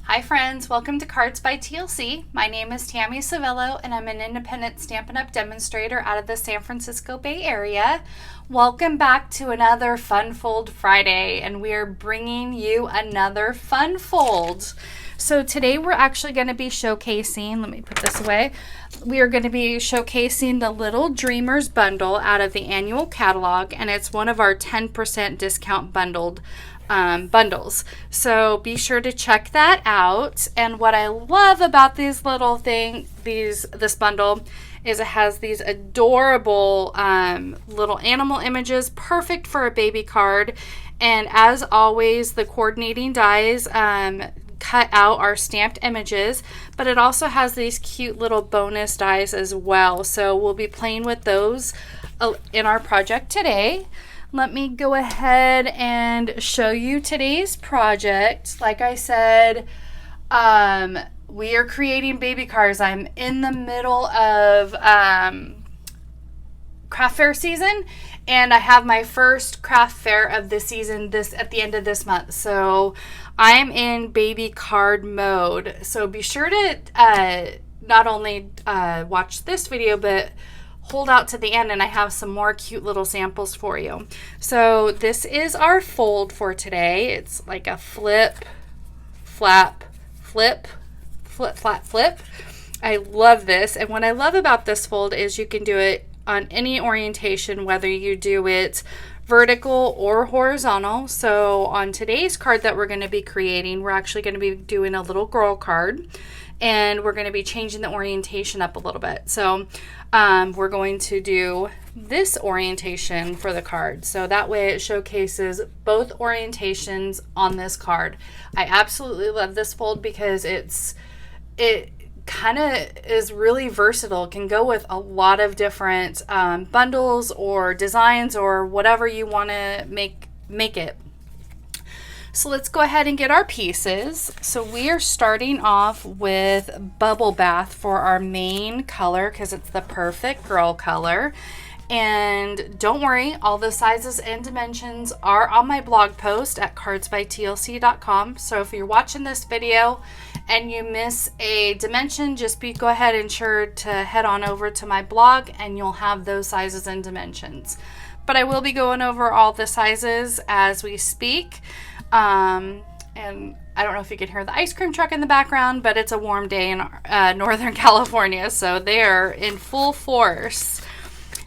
Hi friends, welcome to Cards by TLC. My name is Tammy Savello and I'm an independent Stampin' Up! Demonstrator out of the San Francisco Bay Area. Welcome back to another Fun Fold Friday, and we are bringing you another Fun Fold. So today we're actually going to be showcasing, let me put this away, we are going to be showcasing the Little Dreamers bundle out of the annual catalog, and it's one of our 10% discount bundles. So be sure to check that out. And what I love about this bundle is it has these adorable little animal images, perfect for a baby card. And as always, the coordinating dies cut out our stamped images, but it also has these cute little bonus dies as well. So we'll be playing with those in our project today. Let me go ahead and show you today's project. Like I said, we are creating baby cars. I'm in the middle of craft fair season, and I have my first craft fair of the season at the end of this month. So I'm in baby card mode. So be sure to not only watch this video, but hold out to the end, and I have some more cute little samples for you. So this is our fold for today. It's like a flip, flap, flip, flip, flap, flip. I love this, and what I love about this fold is you can do it on any orientation, whether you do it vertical or horizontal. So on today's card that we're going to be creating, we're actually going to be doing a little girl card, and we're going to be changing the orientation up a little bit. So we're going to do this orientation for the card, so that way it showcases both orientations on this card. I absolutely love this fold because it kind of is really versatile. It can go with a lot of different bundles or designs or whatever you want to make it. So let's go ahead and get our pieces. So we are starting off with Bubble Bath for our main color because it's the perfect girl color. And don't worry, all the sizes and dimensions are on my blog post at cardsbytlc.com. So if you're watching this video and you miss a dimension, just go ahead and ensure to head on over to my blog and you'll have those sizes and dimensions. But I will be going over all the sizes as we speak. And I don't know if you can hear the ice cream truck in the background, but it's a warm day in Northern California, so they're in full force.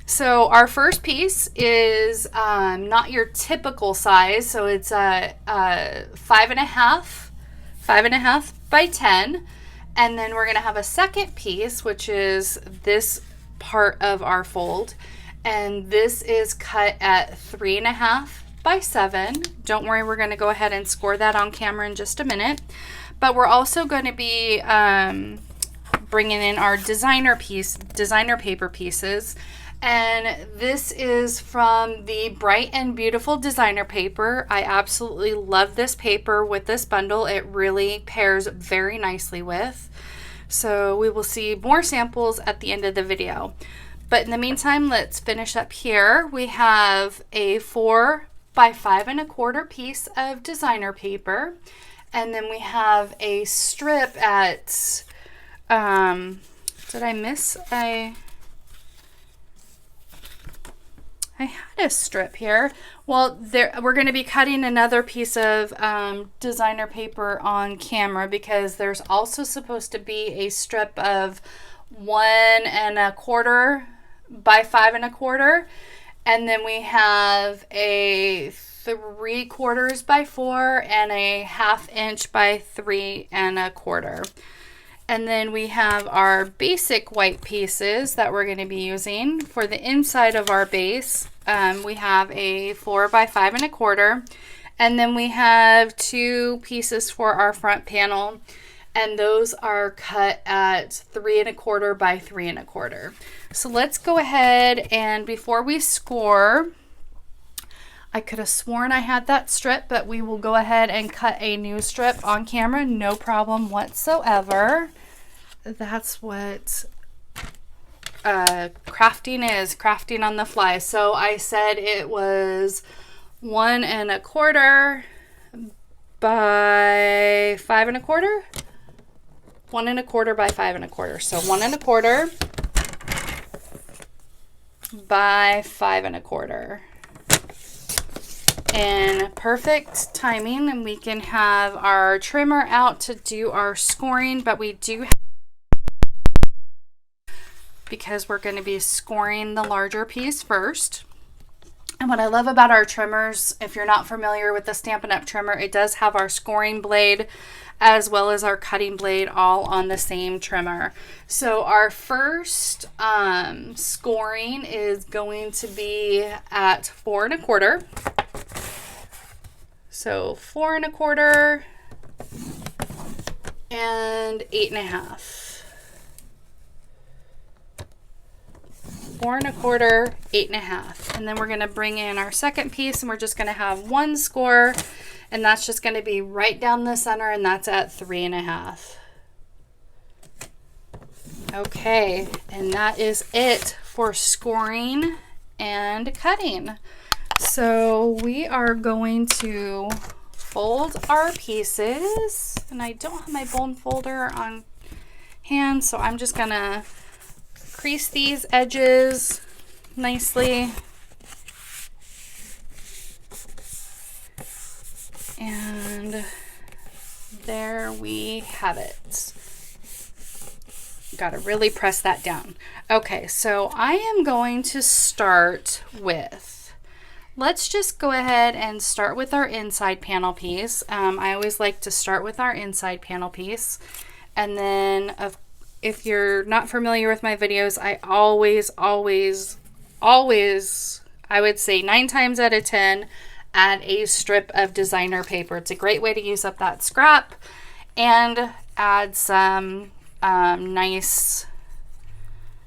So our first piece is not your typical size, so it's a 5.5 by 10, and then we're going to have a second piece, which is this part of our fold, and this is cut at 3.5 by 7. Don't worry, we're going to go ahead and score that on camera in just a minute. But we're also going to be bringing in our designer paper pieces. And this is from the Bright and Beautiful designer paper. I absolutely love this paper with this bundle. It really pairs very nicely with. So we will see more samples at the end of the video. But in the meantime, let's finish up here. We have a 4 by 5.25 piece of designer paper, and then we have a strip at did I miss I had a strip here. Well, we're going to be cutting another piece of designer paper on camera because there's also supposed to be a strip of 1.25 by 5.25. And then we have a 3/4 by 4 and a 1/2 inch by 3.25. And then we have our basic white pieces that we're going to be using for the inside of our base. We have a 4 by 5.25, and then we have 2 pieces for our front panel, and those are cut at 3.25 by 3.25. So let's go ahead, and before we score, I could have sworn I had that strip, but we will go ahead and cut a new strip on camera, no problem whatsoever. That's what crafting is, crafting on the fly. So I said it was 1.25 by 5 1/4. 1 1/4 by 5 1/4. So 1 1/4 by 5 1/4. And perfect timing, and we can have our trimmer out to do our scoring, but we do have, because we're going to be scoring the larger piece first. And what I love about our trimmers, if you're not familiar with the Stampin' Up! Trimmer, it does have our scoring blade as well as our cutting blade all on the same trimmer. So our first scoring is going to be at 4 1/4. So 4 1/4 and 8 1/2. 4 1/4, 8 1/2. And then we're going to bring in our second piece, and we're just going to have one score, and that's just going to be right down the center, and that's at 3 1/2. Okay, and that is it for scoring and cutting. So we are going to fold our pieces, and I don't have my bone folder on hand, so I'm just going to crease these edges nicely. And there we have it. Got to really press that down. Okay, so I am going to start with, let's just go ahead and start with our inside panel piece. I always like to start with our inside panel piece. And then, if you're not familiar with my videos, I always, I would say 9 times out of 10, add a strip of designer paper. It's a great way to use up that scrap and add some nice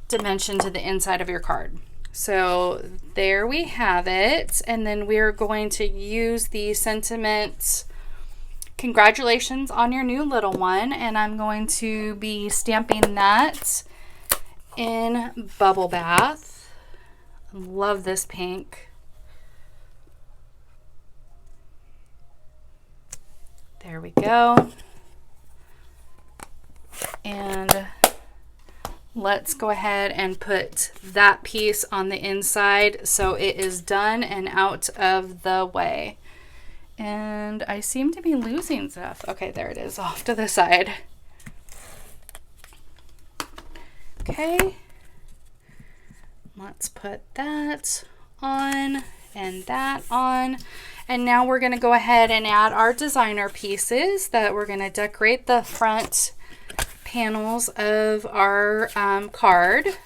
dimension to the inside of your card. So there we have it. And then we're going to use the sentiment, "Congratulations on your new little one," and I'm going to be stamping that in Bubble Bath. I love this pink. There we go. And let's go ahead and put that piece on the inside so it is done and out of the way. And I seem to be losing stuff. Okay, there it is off to the side. Okay. Let's put that on and that on. And now we're going to go ahead and add our designer pieces that we're going to decorate the front panels of our card.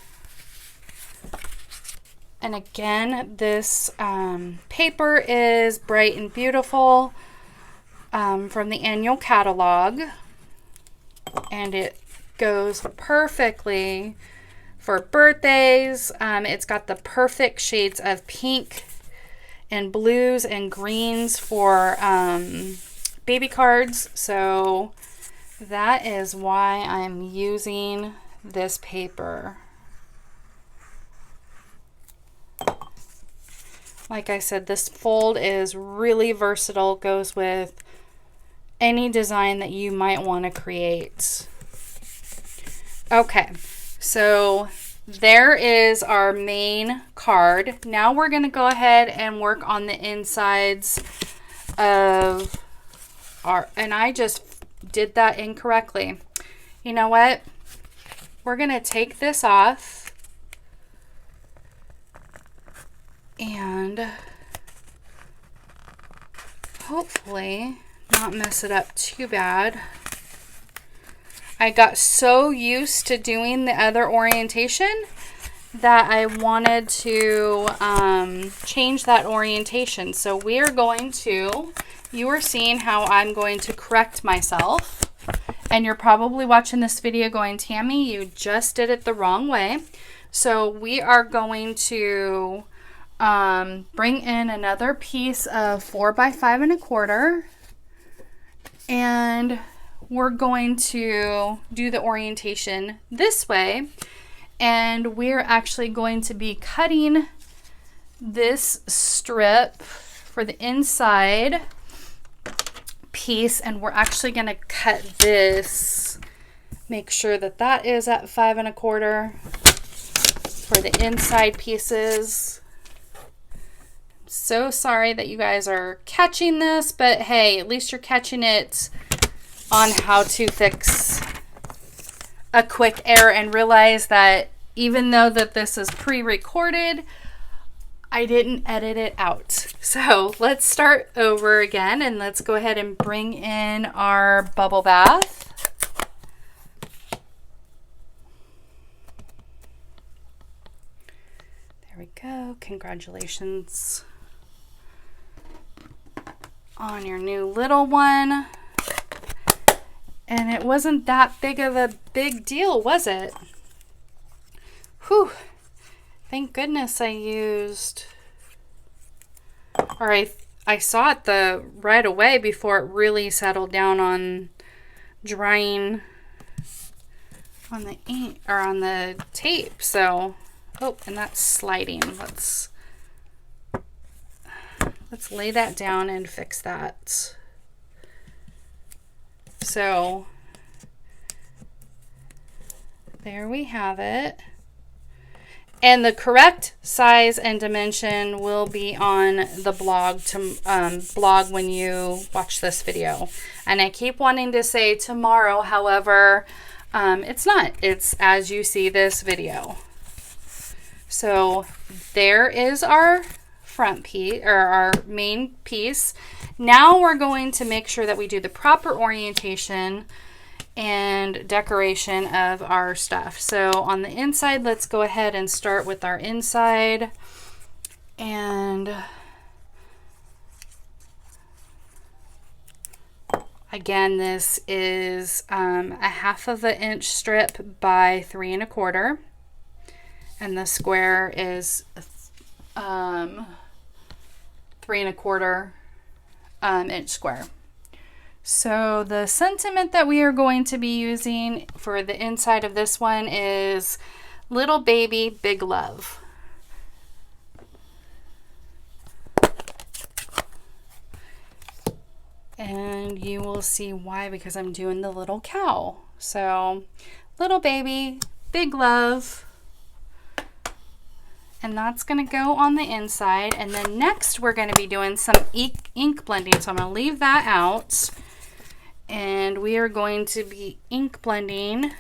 And again, this paper is Bright and Beautiful from the annual catalog. And it goes perfectly for birthdays. It's got the perfect shades of pink and blues and greens for baby cards. So that is why I'm using this paper. Like I said, this fold is really versatile. It goes with any design that you might want to create. Okay, so there is our main card. Now we're going to go ahead and work on the insides of our, and I just did that incorrectly. You know what? We're going to take this off and hopefully not mess it up too bad. I got so used to doing the other orientation that I wanted to change that orientation. So we are going to, you are seeing how I'm going to correct myself. And you're probably watching this video going, "Tammy, you just did it the wrong way." So we are going to bring in another piece of 4 by 5 1/4, and we're going to do the orientation this way, and we're actually going to be cutting this strip for the inside piece, and we're actually going to cut this, make sure that that is at 5 1/4 for the inside pieces. I'm so sorry that you guys are catching this, but hey, at least you're catching it on how to fix a quick error, and realize that even though that this is pre-recorded, I didn't edit it out. So let's start over again, and let's go ahead and bring in our bubble bath. There we go. Congratulations on your new little one. And it wasn't that big of a big deal, was it? Whew. Thank goodness I used, or I saw it right away before it really settled down on drying on the ink or on the tape. So, oh, and that's sliding. Let's lay that down and fix that. So there we have it. And the correct size and dimension will be on the blog blog when you watch this video. And I keep wanting to say tomorrow, however, it's not. It's as you see this video. So there is our front piece, or our main piece. Now we're going to make sure that we do the proper orientation and decoration of our stuff. So on the inside, let's go ahead and start with our inside. And again, this is a 1/2 of an inch strip by 3 1/4, and the square is 3 1/4 inch square. So the sentiment that we are going to be using for the inside of this one is little baby, big love. And you will see why, because I'm doing the little cow. So little baby, big love. And that's going to go on the inside. And then next we're going to be doing some ink blending. So I'm going to leave that out. And we are going to be ink blending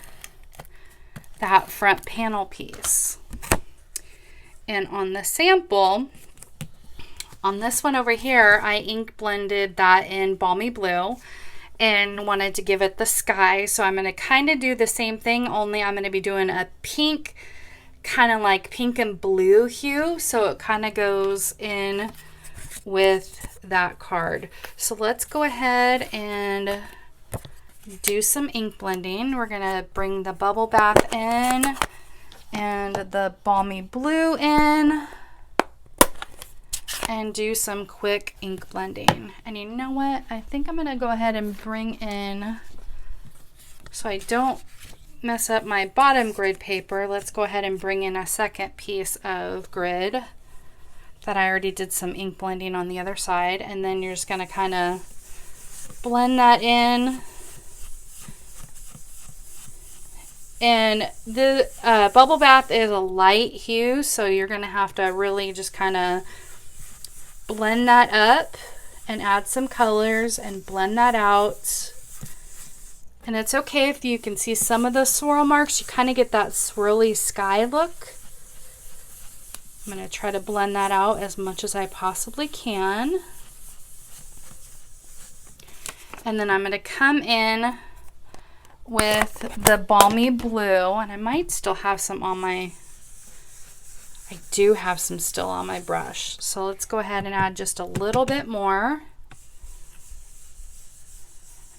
that front panel piece. And on the sample, on this one over here, I ink blended that in Balmy Blue and wanted to give it the sky. So I'm going to kind of do the same thing, only I'm going to be doing a pink, kind of like pink and blue hue. So it kind of goes in with that card. So let's go ahead and do some ink blending. We're gonna bring the bubble bath in and the Balmy Blue in and do some quick ink blending. And you know what? I think I'm gonna go ahead and bring in, so I don't mess up my bottom grid paper, let's go ahead and bring in a second piece of grid that I already did some ink blending on the other side, and then you're just going to kind of blend that in. And the bubble bath is a light hue, so you're going to have to really just kind of blend that up and add some colors and blend that out. And it's okay if you can see some of the swirl marks. You kind of get that swirly sky look. I'm going to try to blend that out as much as I possibly can. And then I'm going to come in with the Balmy Blue, and I might still have some on my, I do have some still on my brush. So let's go ahead and add just a little bit more.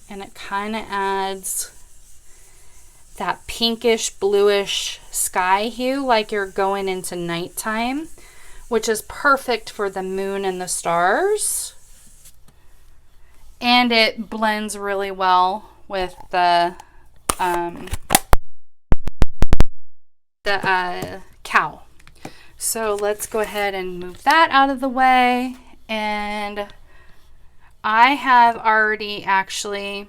And it kind of adds that pinkish bluish sky hue like you're going into nighttime, which is perfect for the moon and the stars. And it blends really well with the cow. So let's go ahead and move that out of the way. And I have already actually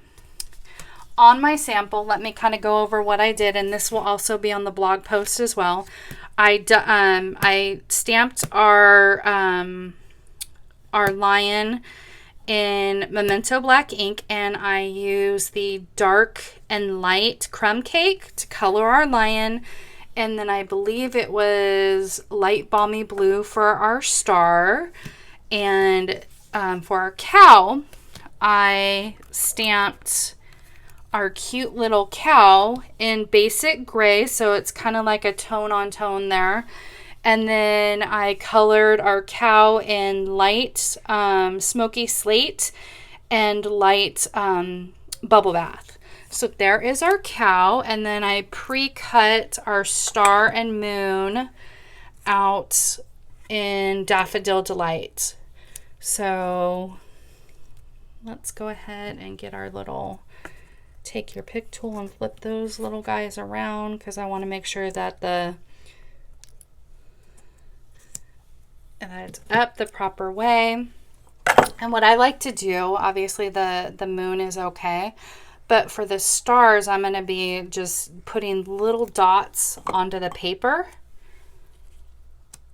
on my sample, let me kind of go over what I did, and this will also be on the blog post as well. I stamped our lion in Memento Black ink, and I used the dark and light crumb cake to color our lion, and then I believe it was light balmy blue for our star, and for our cow, I stamped our cute little cow in basic gray, so it's kind of like a tone on tone there. And then I colored our cow in light smoky slate and light bubble bath. So there is our cow, and then I pre-cut our star and moon out in Daffodil Delight. So let's go ahead and get our little, take your pick tool and flip those little guys around, because I want to make sure that it's up the proper way. And what I like to do, obviously the moon is okay, but for the stars, I'm going to be just putting little dots onto the paper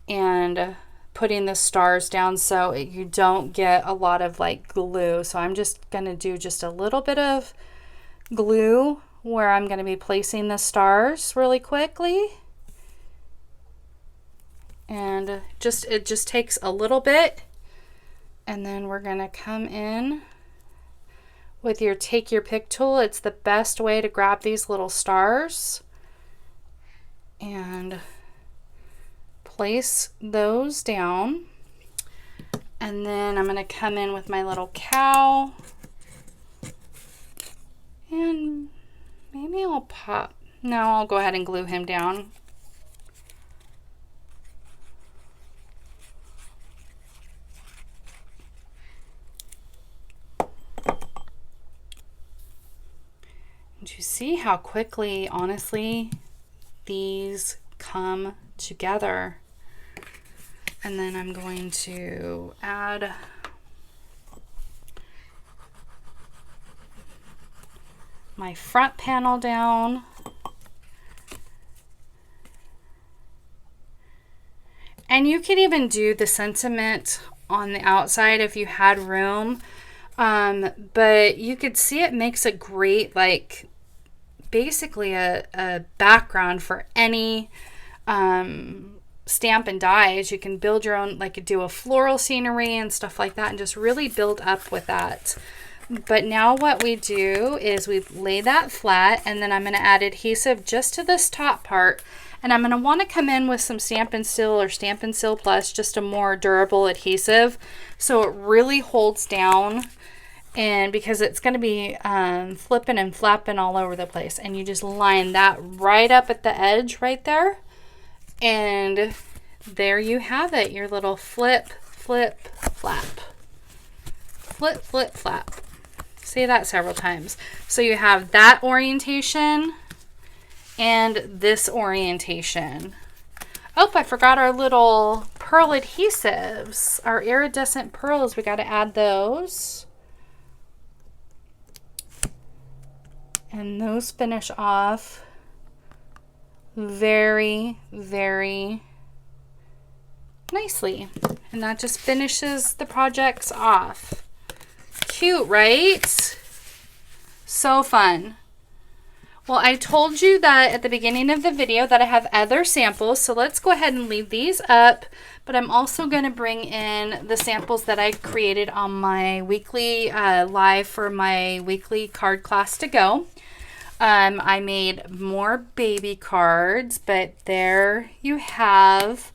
and putting the stars down so you don't get a lot of like glue. So I'm just going to do just a little bit of glue where I'm going to be placing the stars really quickly. And it just takes a little bit, and then we're going to come in with your take your pick tool. It's the best way to grab these little stars and place those down. And then I'm going to come in with my little cow, and maybe I'll go ahead and glue him down. Do you see how quickly, honestly, these come together? And then I'm going to add my front panel down. And you could even do the sentiment on the outside if you had room. But you could see it makes a great, like, basically a background for any stamp and dies. You can build your own, like do a floral scenery and stuff like that, and just really build up with that. But now what we do is we lay that flat, and then I'm going to add adhesive just to this top part, and I'm going to want to come in with some Stampin' Seal or Stampin' Seal Plus, just a more durable adhesive, so it really holds down. And because it's going to be flipping and flapping all over the place. And you just line that right up at the edge right there. And there you have it. Your little flip, flip, flap. Flip, flip, flap. Say that several times. So you have that orientation and this orientation. Oh, I forgot our little pearl adhesives. Our iridescent pearls. We got to add those. And those finish off very, very nicely. And that just finishes the projects off. Cute, right? So fun. Well, I told you that at the beginning of the video that I have other samples, so let's go ahead and leave these up. But I'm also going to bring in the samples that I created on my weekly live for my weekly card class to go. I made more baby cards, but there you have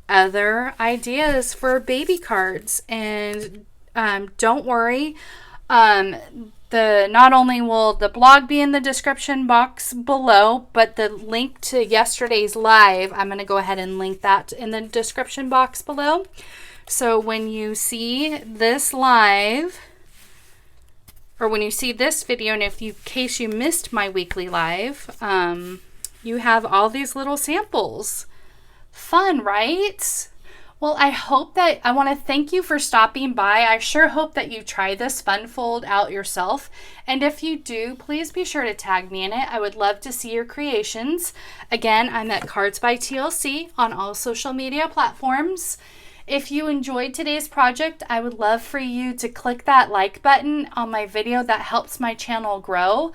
other ideas for baby cards. And don't worry, not only will the blog be in the description box below, but the link to yesterday's live, I'm going to go ahead and link that in the description box below. So when you see this live, or when you see this video, and in case you missed my weekly live, you have all these little samples. Fun, right? Well, I want to thank you for stopping by. I sure hope that you try this fun fold out yourself. And if you do, please be sure to tag me in it. I would love to see your creations. Again, I'm at Cards by TLC on all social media platforms. If you enjoyed today's project, I would love for you to click that like button on my video. That helps my channel grow.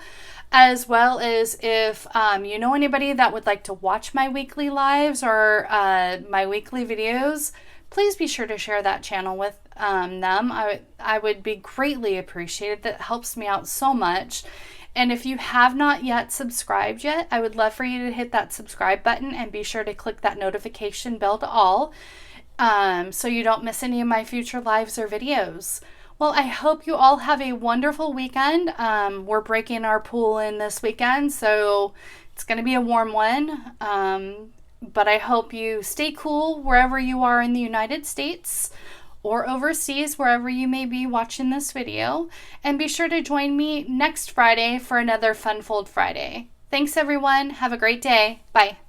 As well as if you know anybody that would like to watch my weekly lives or my weekly videos, please be sure to share that channel with them. I would be greatly appreciated. That helps me out so much. And if you have not yet subscribed yet, I would love for you to hit that subscribe button and be sure to click that notification bell to all so you don't miss any of my future lives or videos. Well, I hope you all have a wonderful weekend. We're breaking our pool in this weekend, so it's going to be a warm one. But I hope you stay cool wherever you are in the United States or overseas, wherever you may be watching this video. And be sure to join me next Friday for another Fun Fold Friday. Thanks, everyone. Have a great day. Bye.